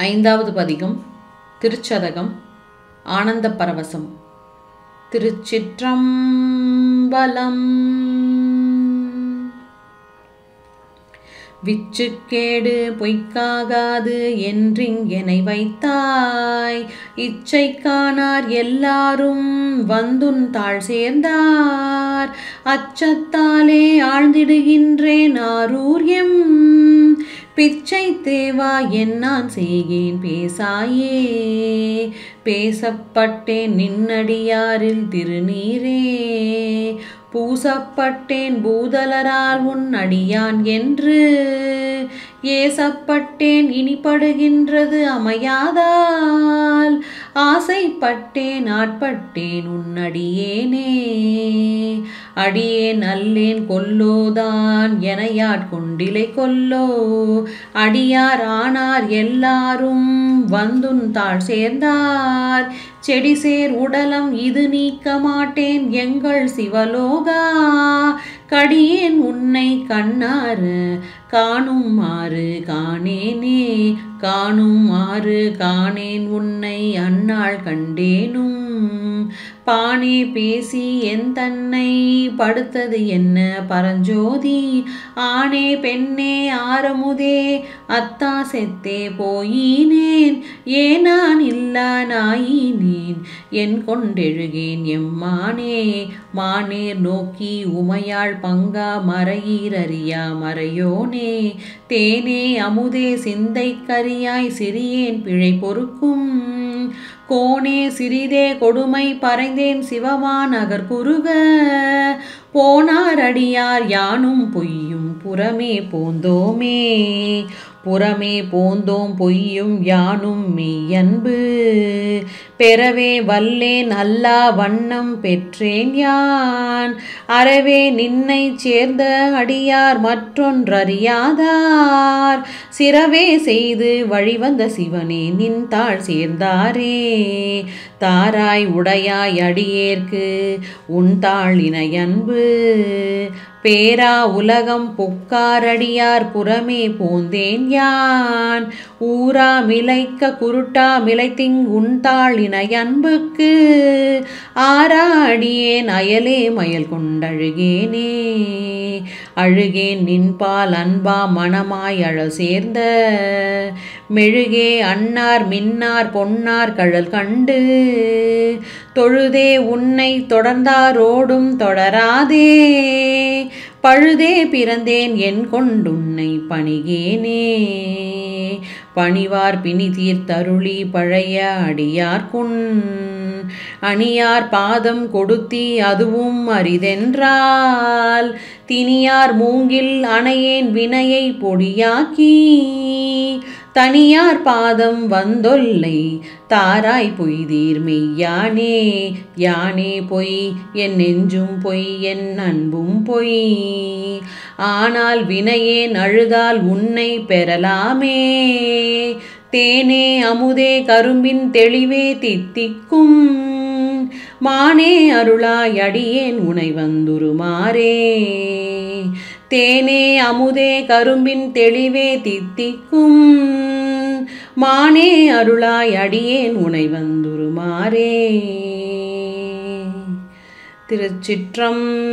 ஐந்தாவது பதிகம் திருச்சதகம் ஆனந்த பரவசம். திருச்சிற்றம்பலம். விச்சுக்கேடு பொய்க்காகாது என்றிங்கெனை வைத்தாய், இச்சை காணார் எல்லாரும் வந்துன் தாழ் சேர்ந்தார். அச்சத்தாலே ஆழ்ந்திடுகின்றேன் ஆரூர்யம், பிச்சை தேவா என்னான் செய்கேன் பேசாயே. பேசப்பட்டேன் நின்னடியாரில் திருநீரே, பூசப்பட்டேன் பூதலரால் உன் அடியான் என்று. ஏசப்பட்டேன் இனிப்படுகின்றது அமையாதால், ஆசைப்பட்டேன் ஆட்பட்டேன் உன்னடியேனே. அடியேன் அல்லேன் கொல்லோதான் எனையாட்கொண்டிலை கொல்லோ, அடியார் ஆனார் எல்லாரும் வந்துன் தாழ் சேர்ந்தார். செடிசேர் உடலம் இது நீக்க மாட்டேன் எங்கள் சிவலோகா, கடியேன் உன்னை கண்ணார காணுமாறு காணேனே. காணுமாறு காணேன் உன்னை அந்நாள் கண்டேனும், பானே பேசி என் தன்னை படுத்தது என்ன பரஞ்சோதி. ஆனே பெண்ணே ஆரமுதே அத்தா செத்தே போயினேன், ஏனான் இல்லா நாயினேன் என் கொண்டெழுகேன் எம்மானே. மானேர் நோக்கி உமையாள் பங்கா மறையீர் அறியா மறையோனே, தேனே அமுதே சிந்தை கரியாய் சிறியேன் பிழை பொறுக்கும். கோனே சிறிதே கொடுமை பறைந்தேன் சிவமாநகர் குறுக, போனார் அடியார் யானும் பொய்யும் புறமே போந்தோமே. புறமே போந்தோம் பொய்யும் யானும் மெய்யன்பு, பெறவே வல்லேன் அல்லா வண்ணம் பெற்றேன் யான். அறவே நின்னை சேர்ந்த அடியார் மற்றொன்றறியாதார், சிறவே செய்து வழிவந்த சிவனே நின் தாழ் சேர்ந்தாரே. தாராய் உடையாய் அடியேற்கு உன் தாள் இணையன்பு, பேரா உலகம் பொக்காரடியார் புறமே போந்தேன் யான். ஊரா மிளைக்க குருட்டா மிளைத்திங் உன்தாள் இணையன்புக்கு, ஆரா அடியேன் அயலே மயல் கொண்டழுகேனே. அழுகேன் நின்பால் அன்பா மனமாய் அழல் சேர்ந்த, மெழுகே அன்னார் மின்னார் பொன்னார் கழல் கண்டு. தொழுதே உன்னை தொடர்ந்தாரோடும் தொடராதே, பழுதே பிறந்தேன் என் கொண்டுன்னை பணிகேனே. பணிவார் பிணி தீர்த்தருளி பழைய அடியார்க்குன், அணியார் பாதம் கொடுத்தி அதுவும் அரிதென்றால். தினியார் மூங்கில் அணையேன் வினையை பொடியாக்கி, தனியார் பாதம் வந்தொல்லை தாராய் பொய்தீர் மெய்யானே. யானே பொய் என் நெஞ்சும் பொய் என் அன்பும் பொய், ஆனால் வினையேன் அழுதால் உன்னை பெறலாமே. தேனே அமுதே கரும்பின் தெளிவே தித்திக்கும், மானே அருளாய் அடியேன் உனை வந்துருமாறே. தேனே அமுதே கரும்பின் தெளிவே தித்திக்கும், மானே அருளாய் அடியேன் உனை வந்துருமாறே. திருச்சிற்றம்பலம்.